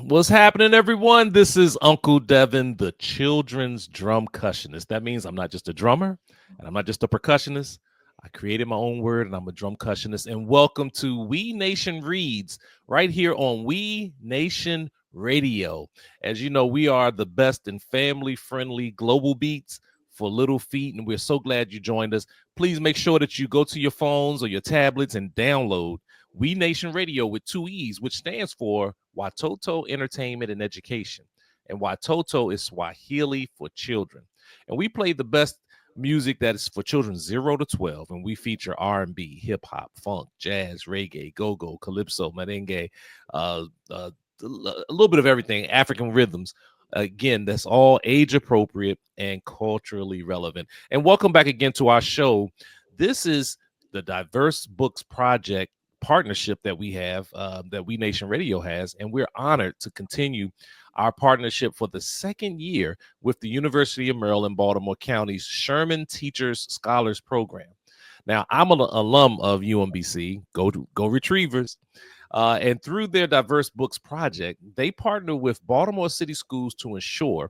What's happening, everyone? This is Uncle Devin, the children's drum cussionist. That means I'm not just a drummer and I'm not just a percussionist. I created my own word and I'm a drum cussionist. And welcome to We Nation Reads right here on We Nation Radio. As you know, we are the best in family friendly global beats for little feet. And we're so glad you joined us. Please make sure that you go to your phones or your tablets and download We Nation Radio with two E's, which stands for Watoto Entertainment and Education. And Watoto is Swahili for children. And we play the best music that is for children 0 to 12. And we feature R&B, hip hop, funk, jazz, reggae, go-go, calypso, merengue, a little bit of everything, African rhythms. Again, that's all age appropriate and culturally relevant. And welcome back again to our show. This is the Diverse Books Project partnership that we have, that We Nation Radio has, and we're honored to continue our partnership for the second year with the University of Maryland, Baltimore County's Sherman Teachers Scholars Program. Now, I'm an alum of UMBC. Go Retrievers. And through their Diverse Books Project, they partner with Baltimore City Schools to ensure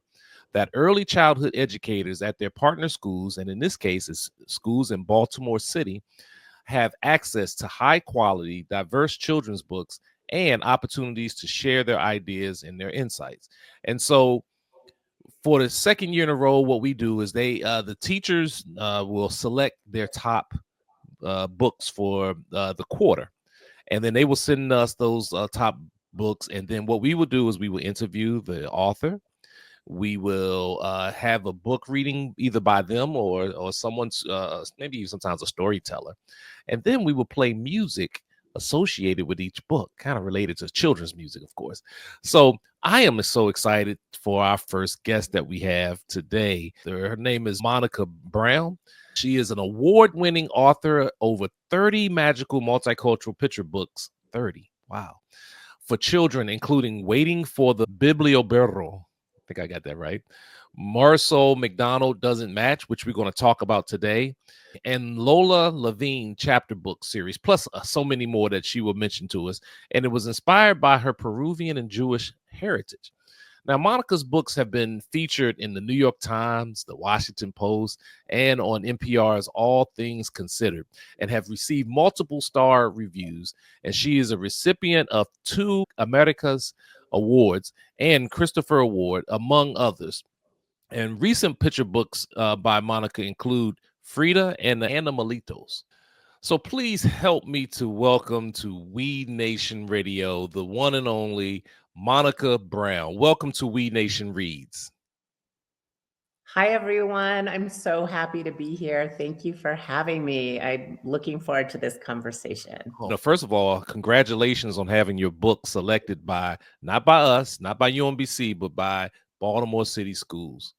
that early childhood educators at their partner schools, and in this case, it's schools in Baltimore City, have access to high quality, diverse children's books and opportunities to share their ideas and their insights. And so for the second year in a row, what we do is the teachers will select their top books for the quarter. And then they will send us those top books. And then what we will do is we will interview the author. We will have a book reading either by them or someone's, maybe sometimes a storyteller. And then we will play music associated with each book, kind of related to children's music, of course. So I am so excited for our first guest that we have today. Her name is Monica Brown. She is an award-winning author, over 30 magical multicultural picture books, 30, wow, for children, including Waiting for the Biblioburro. I think I got that right. Marisol McDonald Doesn't Match, which we're going to talk about today, and Lola Levine chapter book series, plus so many more that she will mention to us. And it was inspired by her Peruvian and Jewish heritage. Now, Monica's books have been featured in the New York Times, the Washington Post, and on NPR's All Things Considered, and have received multiple star reviews. And she is a recipient of 2 Américas Awards and Christopher Award, among others. And recent picture books by Monica include Frida and the Animalitos. So please help me to welcome to We Nation Radio, the one and only Monica Brown. Welcome to We Nation Reads. Hi, everyone. I'm so happy to be here. Thank you for having me. I'm looking forward to this conversation. Now, first of all, congratulations on having your book selected by, not by us, not by UMBC, but by Baltimore City Schools.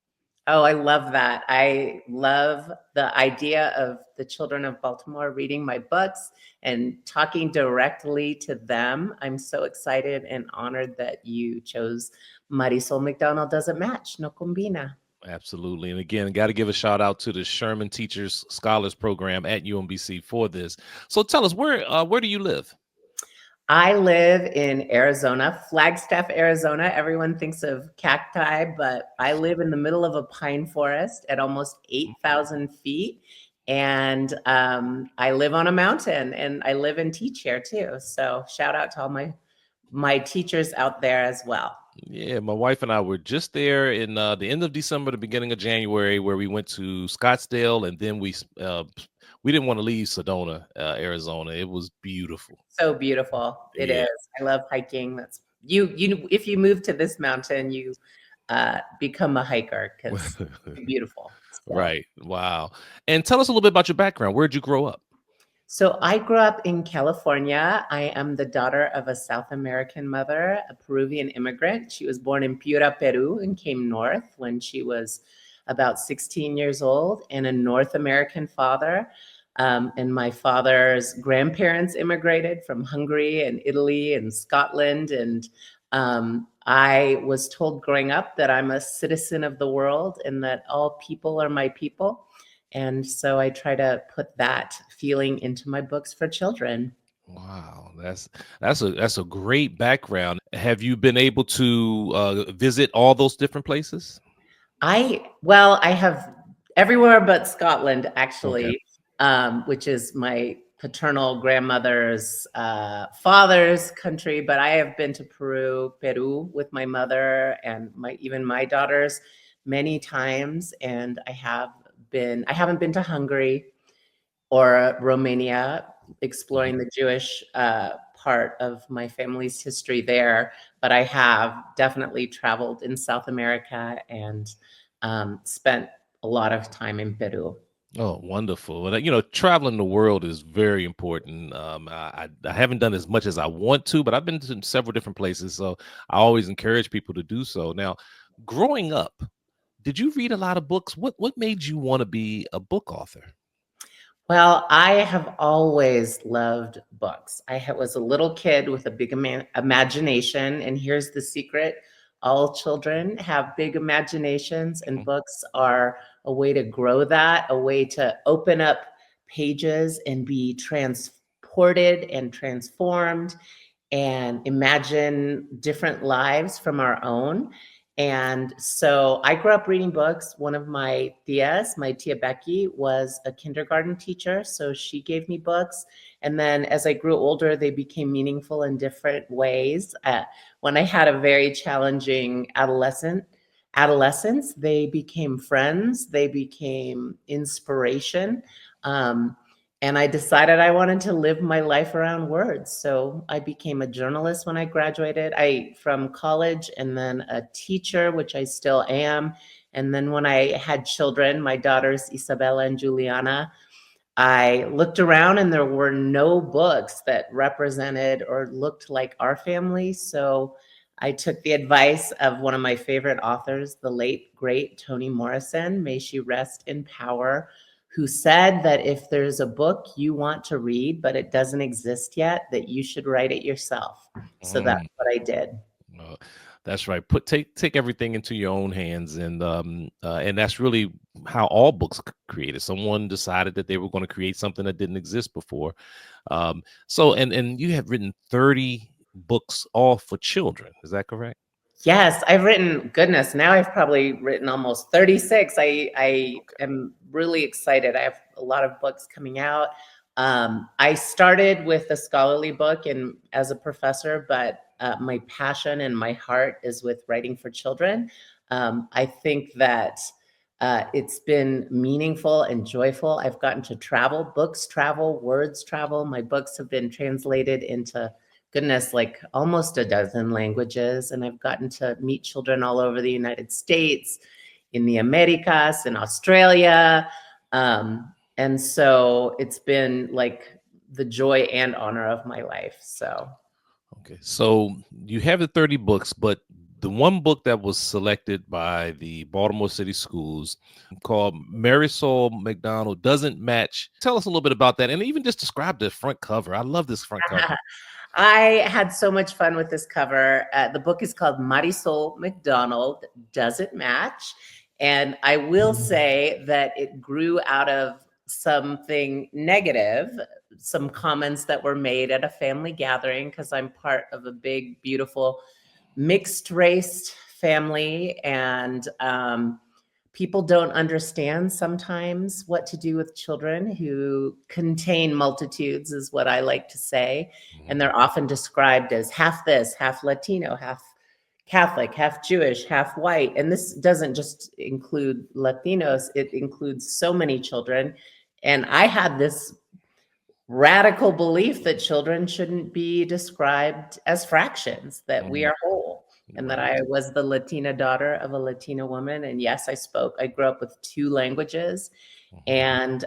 Oh, I love that. I love the idea of the children of Baltimore reading my books and talking directly to them. I'm so excited and honored that you chose Marisol McDonald Doesn't Match, No Combina. Absolutely. And again, got to give a shout out to the Sherman Teachers Scholars Program at UMBC for this. So tell us, where do you live? I live in Arizona, Flagstaff, Arizona. Everyone thinks of cacti, but I live in the middle of a pine forest at almost 8,000 feet. And I live on a mountain, and I live and teach here too. So shout out to all my teachers out there as well. Yeah, my wife and I were just there in the end of December, the beginning of January, where we went to Scottsdale, and then we didn't want to leave Sedona, Arizona. It was beautiful. So beautiful. It is. I love hiking. That's you. If you move to this mountain, you become a hiker because it's beautiful. So. Right. Wow. And tell us a little bit about your background. Where'd you grow up? So I grew up in California. I am the daughter of a South American mother, a Peruvian immigrant. She was born in Piura, Peru, and came north when she was about 16 years old, and a North American father. And my father's grandparents immigrated from Hungary and Italy and Scotland. And I was told growing up that I'm a citizen of the world and that all people are my people. And so I try to put that feeling into my books for children. Wow, that's a great background. Have you been able to visit all those different places? I have everywhere but Scotland, Okay. actually, which is my paternal grandmother's father's country. But I have been to Peru with my mother and even my daughters many times, and I haven't been to Hungary or Romania, exploring the Jewish part of my family's history there. But I have definitely traveled in South America and spent a lot of time in Peru. Oh, wonderful. Well, traveling the world is very important. I haven't done as much as I want to, but I've been to several different places. So I always encourage people to do so. Now, growing up, did you read a lot of books? What made you want to be a book author? Well, I have always loved books. Was a little kid with a big imagination, and here's the secret: all children have big imaginations, and Mhm. books are a way to grow that, a way to open up pages and be transported and transformed and imagine different lives from our own. And so I grew up reading books. One of my tias, my tia Becky, was a kindergarten teacher. So she gave me books. And then as I grew older, they became meaningful in different ways. When I had a very challenging adolescence, they became friends, they became inspiration. Um, and I decided I wanted to live my life around words. So I became a journalist when I graduated from college, and then a teacher, which I still am. And then when I had children, my daughters Isabella and Juliana, I looked around and there were no books that represented or looked like our family. So I took the advice of one of my favorite authors, the late, great Toni Morrison, may she rest in power, who said that if there's a book you want to read, but it doesn't exist yet, that you should write it yourself. So that's Mm. what I did. Uh, that's right. Take everything into your own hands, and that's really how all books created. Someone decided that they were going to create something that didn't exist before. So and you have written 30 books, all for children. Is that correct? Yes, I've written, goodness, now I've probably written almost 36. I am really excited. I have a lot of books coming out. I started with a scholarly book and as a professor, but my passion and my heart is with writing for children. I think that it's been meaningful and joyful. I've gotten to travel, books travel, words travel. My books have been translated into, goodness, like almost a dozen languages. And I've gotten to meet children all over the United States, in the Américas, in Australia. And so it's been like the joy and honor of my life. So Okay. So you have the 30 books, but the one book that was selected by the Baltimore City Schools called Marisol McDonald Doesn't Match. Tell us a little bit about that and even just describe the front cover. I love this front cover. I had so much fun with this cover. The book is called Marisol McDonald Doesn't Match. And I will say that it grew out of something negative, some comments that were made at a family gathering, because I'm part of a big, beautiful mixed race family. And people don't understand sometimes what to do with children who contain multitudes, is what I like to say. And Mhm. they're often described as half this, half Latino, half Catholic, half Jewish, half white. And this doesn't just include Latinos, it includes so many children. And I had this radical belief that children shouldn't be described as fractions, that we Mhm. are whole, and that Right. I was the Latina daughter of a Latina woman. And yes, I grew up with two languages. Mhm.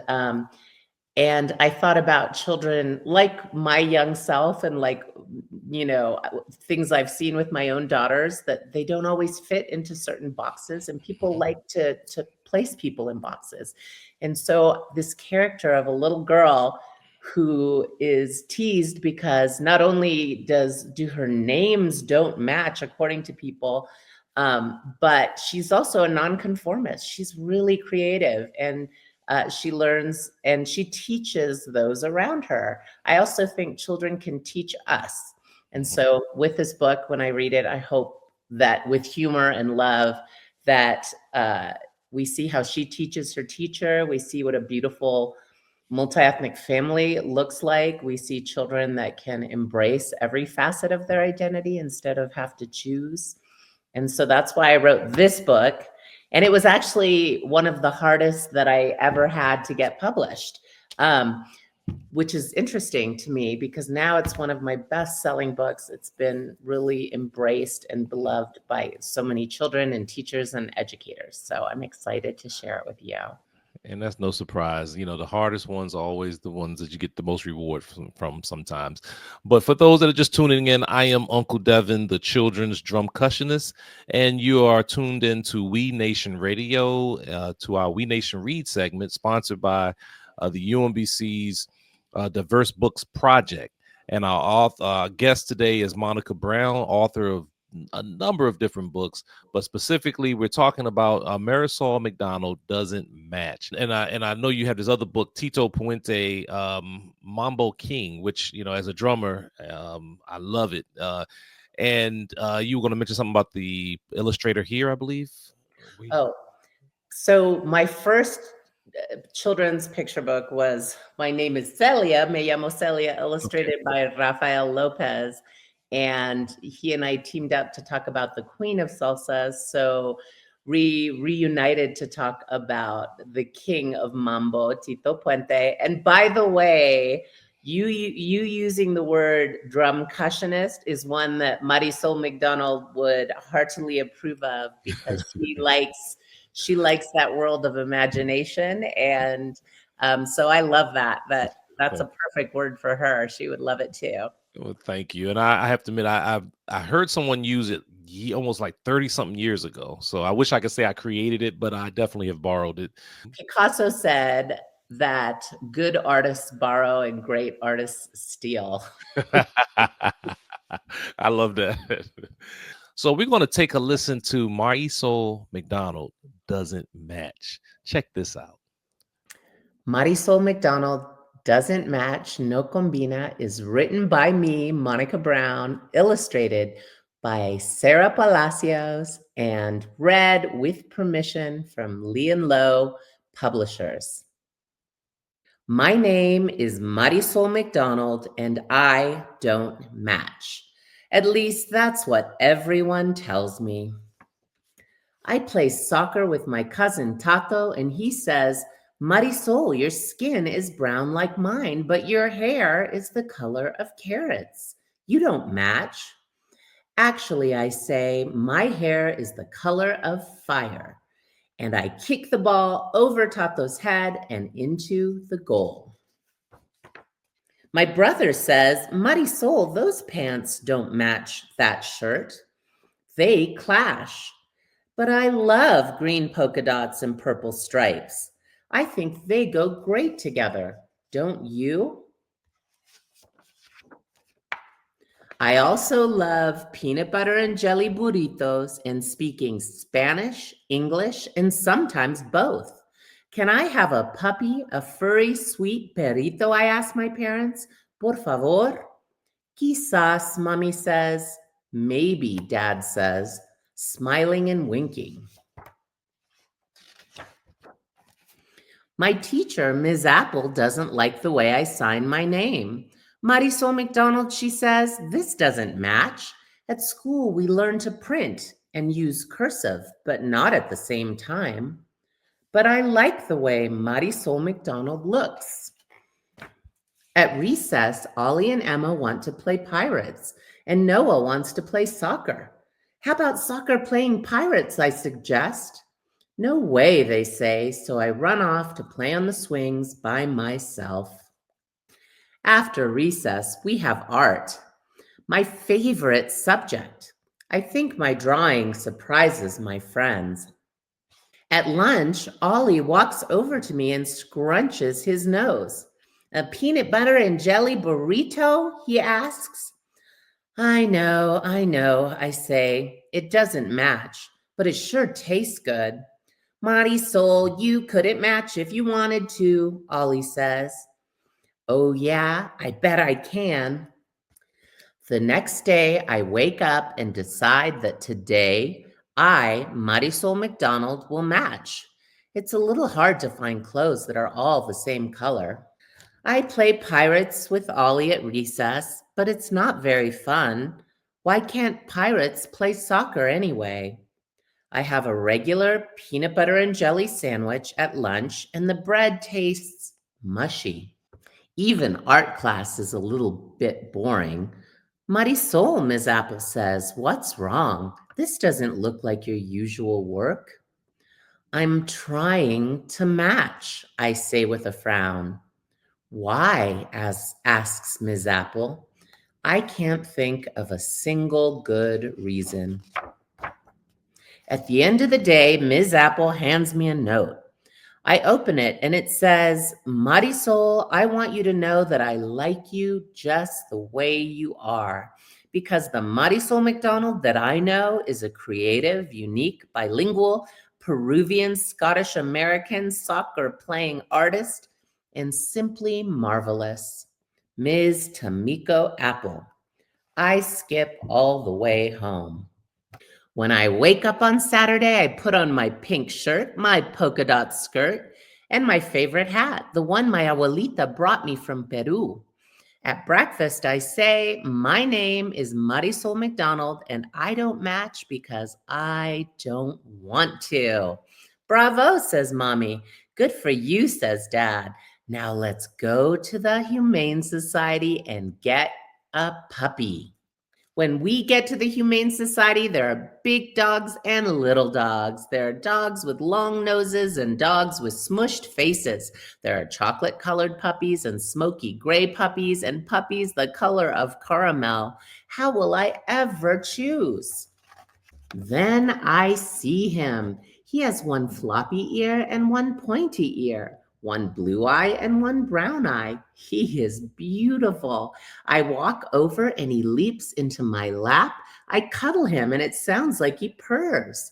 And I thought about children like my young self, and like, things I've seen with my own daughters, that they don't always fit into certain boxes, and people Mhm. like to place people in boxes. And so this character of a little girl who is teased because not only do her names don't match according to people, but she's also a nonconformist. She's really creative, and She learns and she teaches those around her. I also think children can teach us. And so with this book, when I read it, I hope that with humor and love, that we see how she teaches her teacher. We see what a beautiful multi-ethnic family looks like. We see children that can embrace every facet of their identity instead of have to choose. And so that's why I wrote this book. And it was actually one of the hardest that I ever had to get published, which is interesting to me because now it's one of my best-selling books. It's been really embraced and beloved by so many children and teachers and educators. So I'm excited to share it with you. And that's no surprise. The hardest ones are always the ones that you get the most reward from sometimes. But for those that are just tuning in, I am Uncle Devin, the children's drum cushionist, and you are tuned into We Nation Radio, to our We Nation Read segment, sponsored by the UMBC's Diverse Books Project. And our guest today is Monica Brown, author of a number of different books, but specifically we're talking about Marisol McDonald Doesn't Match. And I know you have this other book, Tito Puente, Mambo King, which, as a drummer, I love it. And you were going to mention something about the illustrator here, I believe. Oh, so my first children's picture book was My Name is Celia, Me llamo Celia, illustrated by Rafael Lopez. And he and I teamed up to talk about the Queen of Salsa. So we reunited to talk about the King of Mambo, Tito Puente. And by the way, you using the word drum cushionist is one that Marisol McDonald would heartily approve of because she likes that world of imagination. And so I love that's a perfect word for her. She would love it too. Well, thank you. And I have to admit, I heard someone use it almost like 30-something years ago. So I wish I could say I created it, but I definitely have borrowed it. Picasso said that good artists borrow and great artists steal. I love that. So we're going to take a listen to Marisol McDonald Doesn't Match. Check this out. Marisol McDonald Doesn't Match, No Combina is written by me, Monica Brown, illustrated by Sarah Palacios, and read with permission from Lee & Low Publishers. My name is Marisol McDonald, and I don't match. At least that's what everyone tells me. I play soccer with my cousin Tato, and he says, Marisol, your skin is brown like mine, but your hair is the color of carrots. You don't match. Actually, I say, my hair is the color of fire. And I kick the ball over Tato's head and into the goal. My brother says, Marisol, those pants don't match that shirt. They clash. But I love green polka dots and purple stripes. I think they go great together, don't you? I also love peanut butter and jelly burritos and speaking Spanish, English, and sometimes both. Can I have a puppy, a furry, sweet perrito? I ask my parents. Por favor. Quizás, Mommy says. Maybe, Dad says, smiling and winking. My teacher, Ms. Apple, doesn't like the way I sign my name. Marisol McDonald, she says, this doesn't match. At school, we learn to print and use cursive, but not at the same time. But I like the way Marisol McDonald looks. At recess, Ollie and Emma want to play pirates, and Noah wants to play soccer. How about soccer playing pirates, I suggest. No way, they say, so I run off to play on the swings by myself. After recess, we have art, my favorite subject. I think my drawing surprises my friends. At lunch, Ollie walks over to me and scrunches his nose. A peanut butter and jelly burrito, he asks. I know, I say. It doesn't match, but it sure tastes good. Marisol, you couldn't match if you wanted to, Ollie says. Oh, yeah, I bet I can. The next day, I wake up and decide that today I, Marisol McDonald, will match. It's a little hard to find clothes that are all the same color. I play pirates with Ollie at recess, but it's not very fun. Why can't pirates play soccer anyway? I have a regular peanut butter and jelly sandwich at lunch, and the bread tastes mushy. Even art class is a little bit boring. Marisol, Ms. Apple says, what's wrong? This doesn't look like your usual work. I'm trying to match, I say with a frown. Why? Asks Ms. Apple. I can't think of a single good reason. At the end of the day, Ms. Apple hands me a note. I open it and it says, Marisol, I want you to know that I like you just the way you are. Because the Marisol McDonald that I know is a creative, unique, bilingual, Peruvian, Scottish American soccer playing artist and simply marvelous. Ms. Tamiko Apple. I skip all the way home. When I wake up on Saturday, I put on my pink shirt, my polka dot skirt, and my favorite hat, the one my abuelita brought me from Peru. At breakfast, I say, my name is Marisol McDonald, and I don't match because I don't want to. Bravo, says Mommy. Good for you, says Dad. Now let's go to the Humane Society and get a puppy. When we get to the Humane Society, there are big dogs and little dogs. There are dogs with long noses and dogs with smushed faces. There are chocolate colored puppies and smoky gray puppies and puppies the color of caramel. How will I ever choose? Then I see him. He has one floppy ear and one pointy ear, one blue eye and one brown eye. He is beautiful. I walk over and he leaps into my lap. I cuddle him and it sounds like he purrs.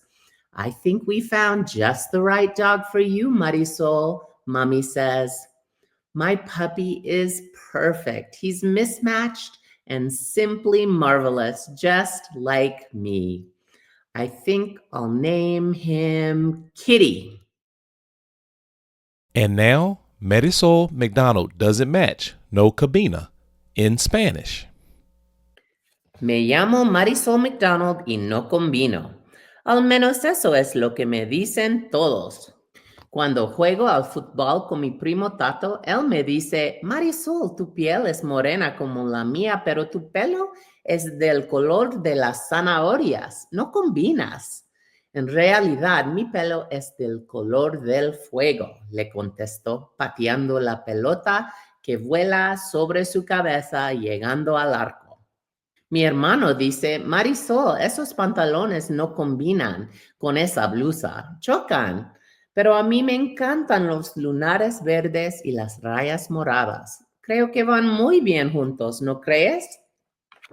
I think we found just the right dog for you, Marisol, Mommy says. My puppy is perfect. He's mismatched and simply marvelous, just like me. I think I'll name him Kitty. And now, Marisol McDonald Doesn't Match, No Combina, in Spanish. Me llamo Marisol McDonald y no combino. Al menos eso es lo que me dicen todos. Cuando juego al fútbol con mi primo Tato, él me dice, Marisol, tu piel es morena como la mía, pero tu pelo es del color de las zanahorias. No combinas. En realidad, mi pelo es del color del fuego, le contestó, pateando la pelota que vuela sobre su cabeza, llegando al arco. Mi hermano dice, Marisol, esos pantalones no combinan con esa blusa, chocan. Pero a mí me encantan los lunares verdes y las rayas moradas. Creo que van muy bien juntos, ¿no crees?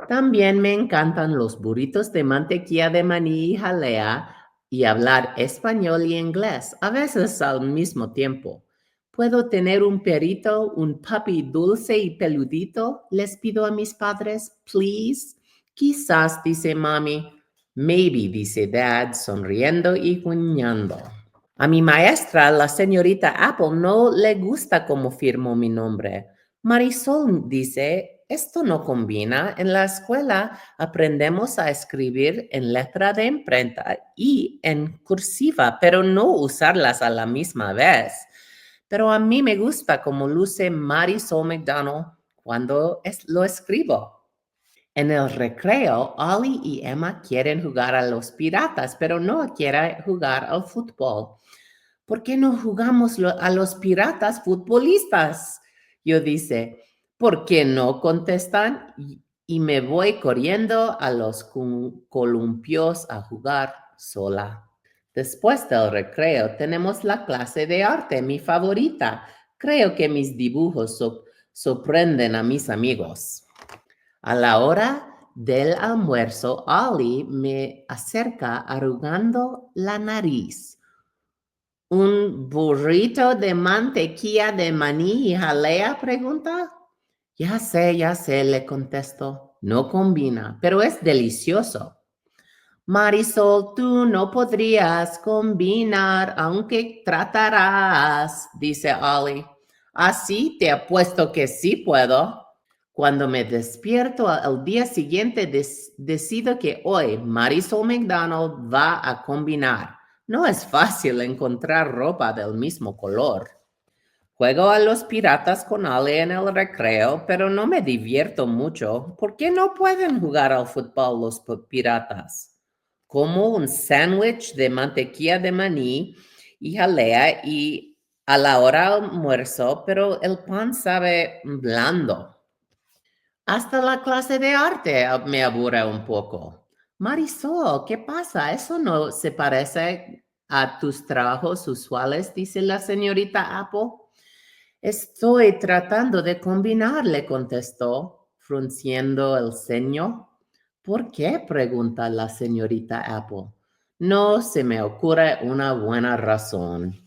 También me encantan los burritos de mantequilla de maní y jalea y hablar español y inglés, a veces al mismo tiempo. ¿Puedo tener un perrito, un puppy dulce y peludito? Les pido a mis padres, please. Quizás, dice mami. Maybe, dice dad, sonriendo y guiñando. A mi maestra, la señorita Apple, no le gusta cómo firmo mi nombre. Marisol dice, esto no combina. En la escuela aprendemos a escribir en letra de imprenta y en cursiva, pero no usarlas a la misma vez. Pero a mí me gusta cómo luce Marisol McDonald cuando lo escribo. En el recreo, Ollie y Emma quieren jugar a los piratas, pero no quieren jugar al fútbol. ¿Por qué no jugamos a los piratas futbolistas? Yo dice, ¿por qué no contestan? Y me voy corriendo a los columpios a jugar sola. Después del recreo tenemos la clase de arte, mi favorita. Creo que mis dibujos sorprenden a mis amigos. A la hora del almuerzo, Ollie me acerca arrugando la nariz. ¿Un burrito de mantequilla de maní y jalea? Pregunta. Ya sé, le contesto. No combina, pero es delicioso. Marisol, tú no podrías combinar, aunque tratarás, dice Ollie. Así te apuesto que sí puedo. Cuando me despierto al día siguiente, decido que hoy Marisol McDonald va a combinar. No es fácil encontrar ropa del mismo color. Juego a los piratas con Ale en el recreo, pero no me divierto mucho. ¿Por qué no pueden jugar al fútbol los piratas? Como un sándwich de mantequilla de maní y jalea y a la hora almuerzo, pero el pan sabe blando. Hasta la clase de arte me aburre un poco. Marisol, ¿qué pasa? Eso no se parece a tus trabajos usuales, dice la señorita Apple. Estoy tratando de combinar, le contestó, frunciendo el ceño. ¿Por qué? Pregunta la señorita Apple. No se me ocurre una buena razón.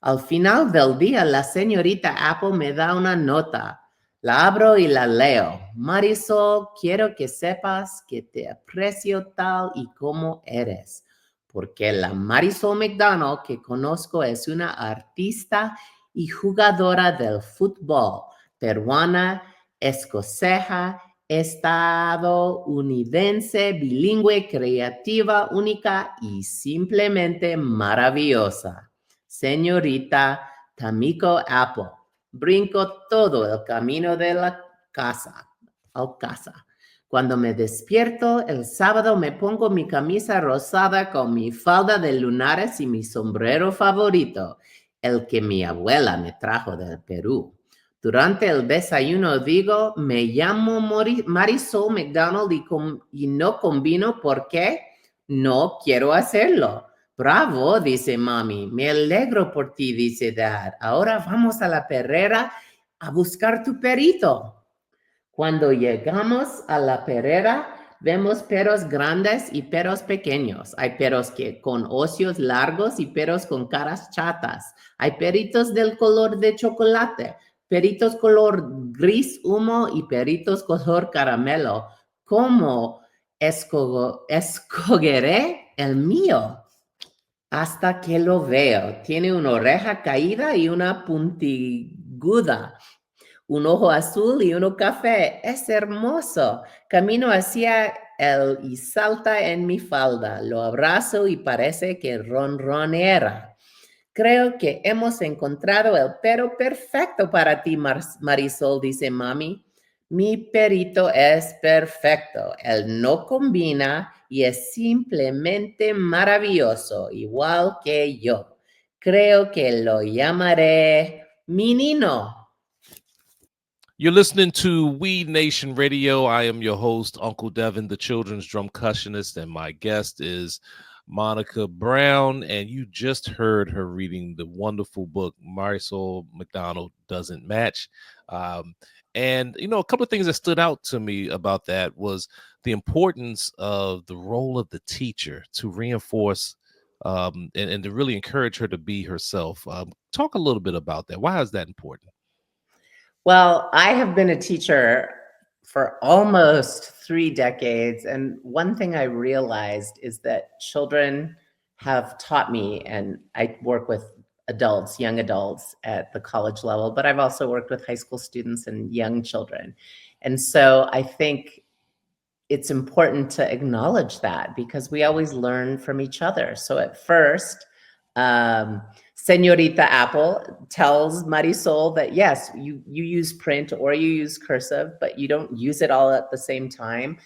Al final del día, la señorita Apple me da una nota. La abro y la leo. Marisol, quiero que sepas que te aprecio tal y como eres, porque la Marisol McDonald que conozco es una artista y jugadora del fútbol peruana, escocesa, estadounidense, bilingüe, creativa, única y simplemente maravillosa. Señorita Tamiko Apple, brinco todo el camino de la casa, a casa. Cuando me despierto el sábado me pongo mi camisa rosada con mi falda de lunares y mi sombrero favorito, el que mi abuela me trajo del Perú. Durante el desayuno digo, me llamo Marisol McDonald y no combino porque no quiero hacerlo. Bravo, dice mami. Me alegro por ti, dice dad. Ahora vamos a la perrera a buscar tu perito. Cuando llegamos a la perrera, vemos perros grandes y perros pequeños. Hay perros con ocios largos y perros con caras chatas. Hay perritos del color de chocolate, perritos color gris humo y perritos color caramelo. ¿Cómo escogeré el mío? Hasta que lo veo. Tiene una oreja caída y una puntiaguda, un ojo azul y uno café. Es hermoso. Camino hacia él y salta en mi falda. Lo abrazo y parece que ronronea. Creo que hemos encontrado el perro perfecto para ti, Marisol, dice mami. Mi perito es perfecto. Él no combina y es simplemente maravilloso, igual que yo. Creo que lo llamaré Minino. You're listening to We Nation Radio. I am your host, Uncle Devin, the children's drum cushionist, and my guest is Monica Brown. And you just heard her reading the wonderful book, Marisol McDonald Doesn't Match. And, you know, a couple of things that stood out to me about that was the importance of the role of the teacher to reinforce and to really encourage her to be herself. Talk a little bit about that. Why is that important? Well, I have been a teacher for almost 3 decades. And one thing I realized is that children have taught me, and I work with adults, young adults at the college level, but I've also worked with high school students and young children. And so I think it's important to acknowledge that because we always learn from each other. So at first, Señorita Apple tells Marisol that yes, you use print or you use cursive, but you don't use it all at the same time.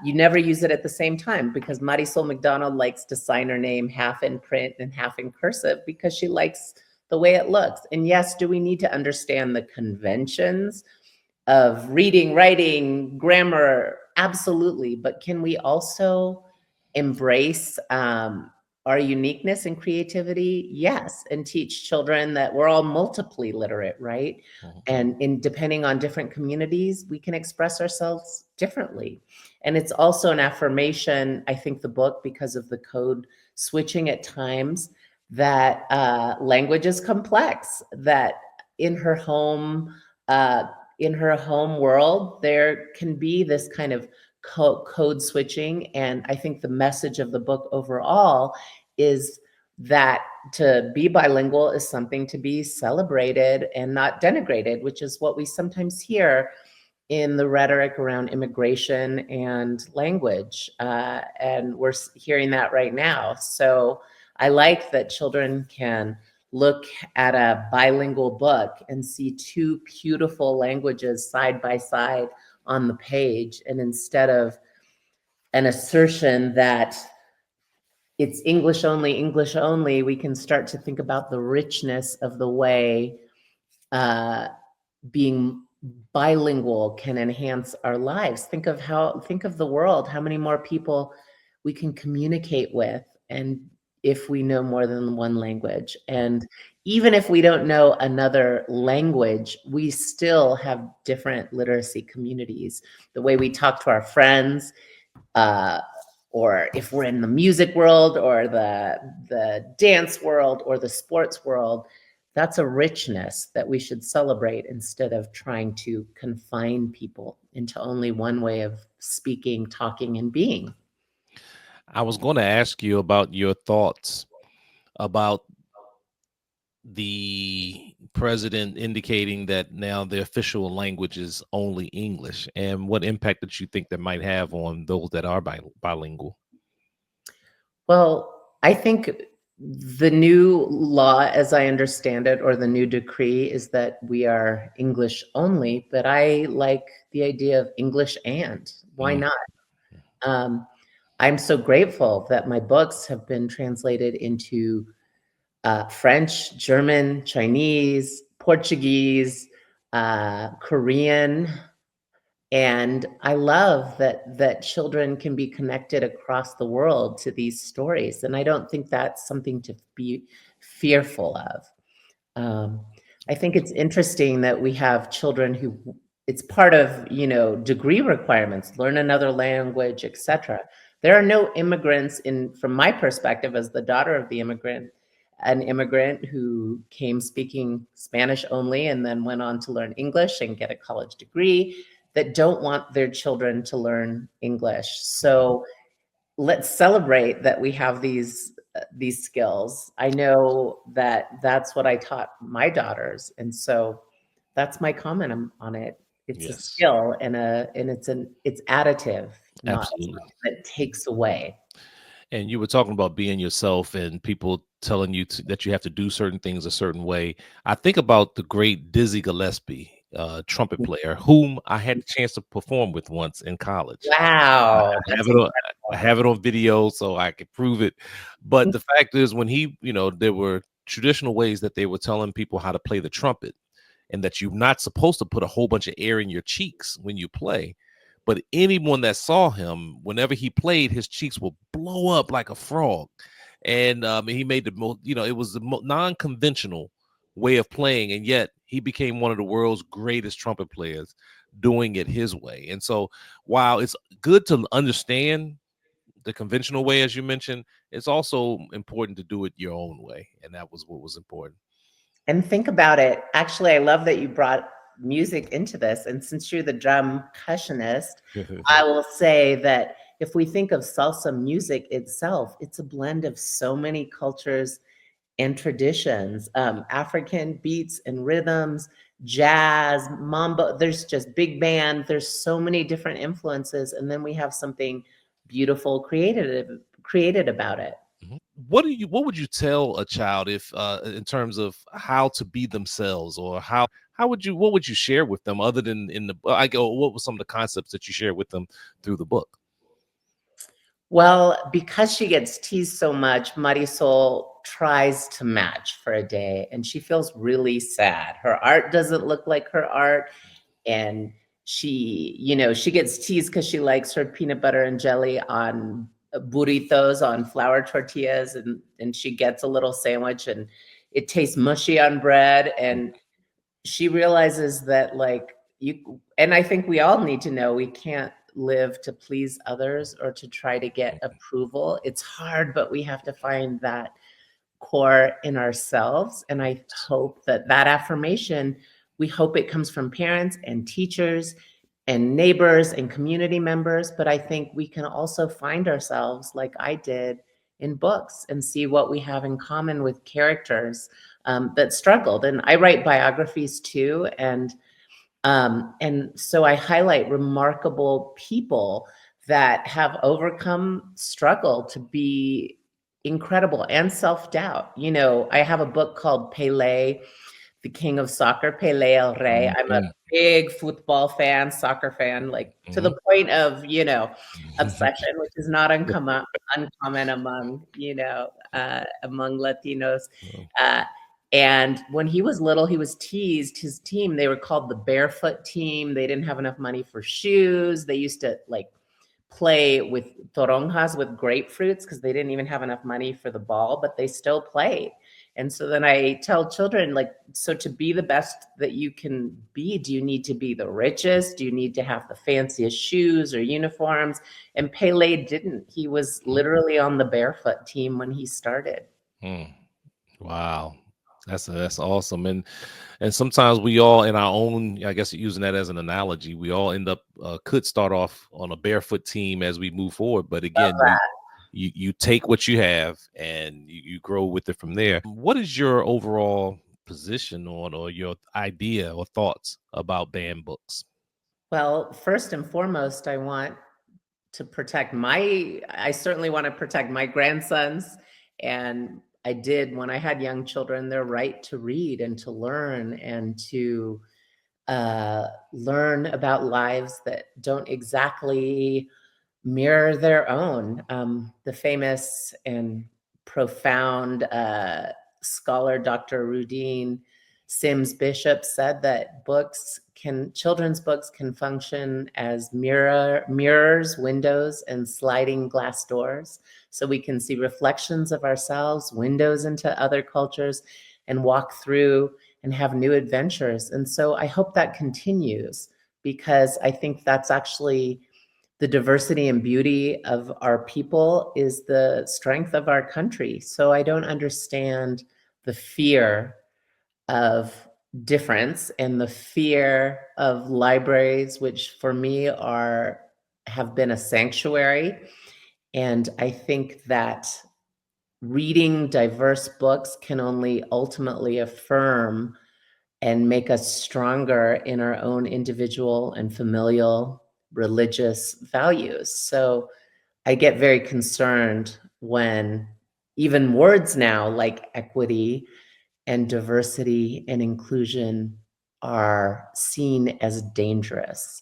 You never use it at the same time because Marisol McDonald likes to sign her name half in print and half in cursive because she likes the way it looks. And yes, do we need to understand the conventions of reading, writing, grammar? Absolutely. But can we also embrace our uniqueness and creativity? Yes. And teach children that we're all multiply literate, right? And depending on different communities, we can express ourselves differently. And it's also an affirmation, I think, the book, because of the code switching at times, that language is complex, that in her home, uh, in her home world, there can be this kind of code switching. And I think the message of the book overall is that to be bilingual is something to be celebrated and not denigrated, which is what we sometimes hear in the rhetoric around immigration and language. And we're hearing that right now. So I like that children can look at a bilingual book and see two beautiful languages side by side on the page. And instead of an assertion that it's English only, we can start to think about the richness of the way being bilingual can enhance our lives. Think of the world, how many more people we can communicate with, and if we know more than one language. And even if we don't know another language, we still have different literacy communities. The way we talk to our friends, or if we're in the music world or the dance world or the sports world, that's a richness that we should celebrate instead of trying to confine people into only one way of speaking, talking, and being. I was going to ask you about your thoughts about the president indicating that now the official language is only English, and what impact that you think that might have on those that are bilingual. Well, I think the new law, as I understand it, or the new decree, is that we are English only, but I like the idea of English and. Why not? I'm so grateful that my books have been translated into French, German, Chinese, Portuguese, Korean. And I love that children can be connected across the world to these stories. And I don't think that's something to be fearful of. I think it's interesting that we have children who, it's part of, degree requirements, learn another language, etc. There are no immigrants from my perspective as the daughter of an immigrant who came speaking Spanish only and then went on to learn English and get a college degree, that don't want their children to learn English. So let's celebrate that we have these skills. I know that that's what I taught my daughters, and so that's my comment on it. It's a skill and it's additive, not Absolutely. that takes away. And you were talking about being yourself and people telling you that you have to do certain things a certain way. I think about the great Dizzy Gillespie, trumpet player, whom I had the chance to perform with once in college. Wow. I have it on video so I can prove it. But the fact is, when there were traditional ways that they were telling people how to play the trumpet, and that you're not supposed to put a whole bunch of air in your cheeks when you play. But anyone that saw him, whenever he played, his cheeks will blow up like a frog. And he made the most, it was the non-conventional way of playing. And yet he became one of the world's greatest trumpet players doing it his way. And so while it's good to understand the conventional way, as you mentioned, it's also important to do it your own way. And that was what was important. And think about it. Actually, I love that you brought music into this. And since you're the drum percussionist, I will say that if we think of salsa music itself, it's a blend of so many cultures and traditions, African beats and rhythms, jazz, mambo. There's just big band. There's so many different influences. And then we have something beautiful created about it. What would you tell a child if in terms of how to be themselves, or what would you share with them other than what were some of the concepts that you shared with them through the book? Well, because she gets teased so much, Marisol tries to match for a day and she feels really sad. Her art doesn't look like her art, and she gets teased because she likes her peanut butter and jelly on burritos, on flour tortillas, and she gets a little sandwich and it tastes mushy on bread. And she realizes that, and I think we all need to know, we can't live to please others or to try to get approval. It's hard, but we have to find that core in ourselves. And I hope that affirmation, we hope it comes from parents and teachers and neighbors and community members. But I think we can also find ourselves, like I did, in books and see what we have in common with characters that struggled. And I write biographies too. And so I highlight remarkable people that have overcome struggle to be incredible and self-doubt. You know, I have a book called Pele, the King of Soccer, Pele El Rey. I'm a big football fan, soccer fan, like to the point of, you know, obsession, which is not uncommon among, you know, among Latinos. And when he was little, he was teased. His team, they were called the Barefoot Team. They didn't have enough money for shoes. They used to like play with toronjas, with grapefruits, because they didn't even have enough money for the ball, but they still played. And so then I tell children, like, so to be the best that you can be, do you need to be the richest? Do you need to have the fanciest shoes or uniforms? And Pele didn't. He was literally on the Barefoot Team when he started. Wow. That's awesome. And sometimes we all, in our own, I guess using that as an analogy, we all end up could start off on a barefoot team as we move forward. But again, you take what you have and you grow with it from there. What is your overall position on, or your idea or thoughts about banned books? Well, first and foremost, I want to protect I certainly want to protect my grandsons. And I did, when I had young children, their right to read and to learn, and to learn about lives that don't exactly mirror their own. The famous and profound scholar, Dr. Rudine Sims Bishop, said that children's books can function as mirrors, windows, and sliding glass doors. So we can see reflections of ourselves, windows into other cultures, and walk through and have new adventures. And so I hope that continues, because I think that's actually the diversity and beauty of our people, is the strength of our country. So I don't understand the fear of difference and the fear of libraries, which for me have been a sanctuary. And I think that reading diverse books can only ultimately affirm and make us stronger in our own individual and familial religious values. So I get very concerned when even words now like equity and diversity and inclusion are seen as dangerous.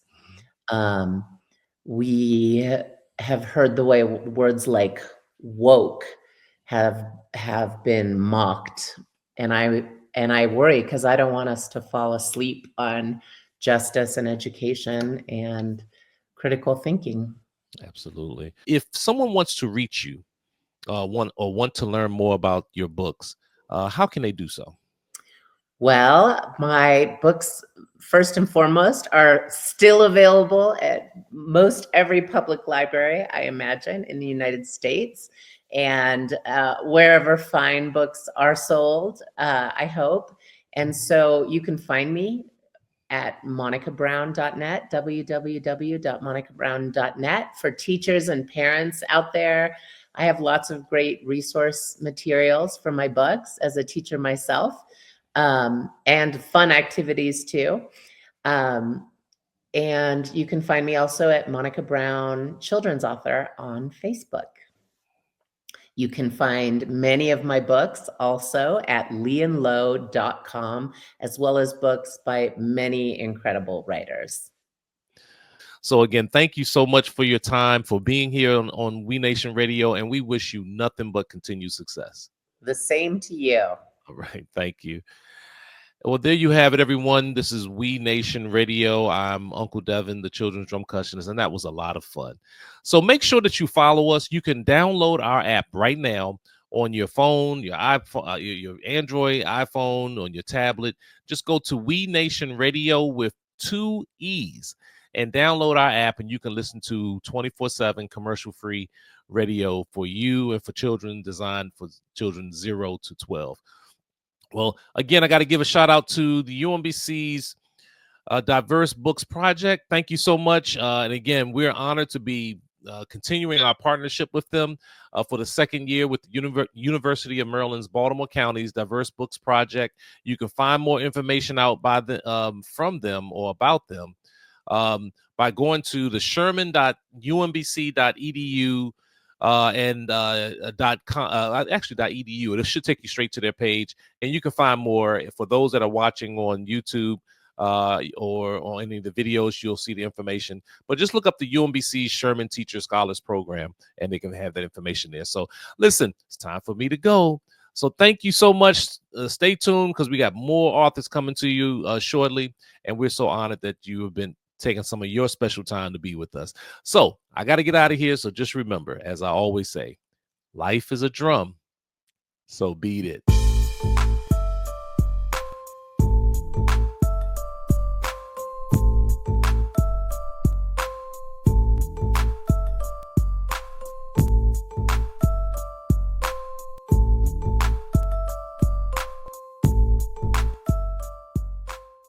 We have heard the way words like woke have been mocked, and I worry, because I don't want us to fall asleep on justice and education and critical thinking. Absolutely. If someone wants to reach you, want to learn more about your books, how can they do so? Well, my books, first and foremost, are still available at most every public library, I imagine, in the United States, and wherever fine books are sold, I hope. And so you can find me at monicabrown.net, www.monicabrown.net. For teachers and parents out there, I have lots of great resource materials for my books as a teacher myself, and fun activities too. And you can find me also at Monica Brown, children's author, on Facebook. You can find many of my books also at leonlow.com, as well as books by many incredible writers. So again, thank you so much for your time, for being here on We Nation Radio, and we wish you nothing but continued success. The same to you. All right. Thank you. Well, there you have it, everyone. This is We Nation Radio. I'm Uncle Devin, the children's drum cushionist, and that was a lot of fun. So make sure that you follow us. You can download our app right now on your phone, your iPhone, your Android, iPhone, on your tablet. Just go to We Nation Radio with 2 E's, and download our app, and you can listen to 24/7 commercial-free radio for you and for children, designed for children 0 to 12. Well, again, I got to give a shout out to the UMBC's Diverse Books Project. Thank you so much. And again, we're honored to be continuing our partnership with them for the second year with the University of Maryland's Baltimore County's Diverse Books Project. You can find more information out by from them or about them by going to the sherman.umbc.edu actually .edu. It should take you straight to their page, and you can find more. For those that are watching on YouTube or on any of the videos, you'll see the information. But just look up the UMBC Sherman Teacher Scholars Program, and they can have that information there. So listen, it's time for me to go. So thank you so much. Stay tuned, because we got more authors coming to you shortly, and we're so honored that you have been taking some of your special time to be with us. So I got to get out of here. So just remember, as I always say, life is a drum, so beat it.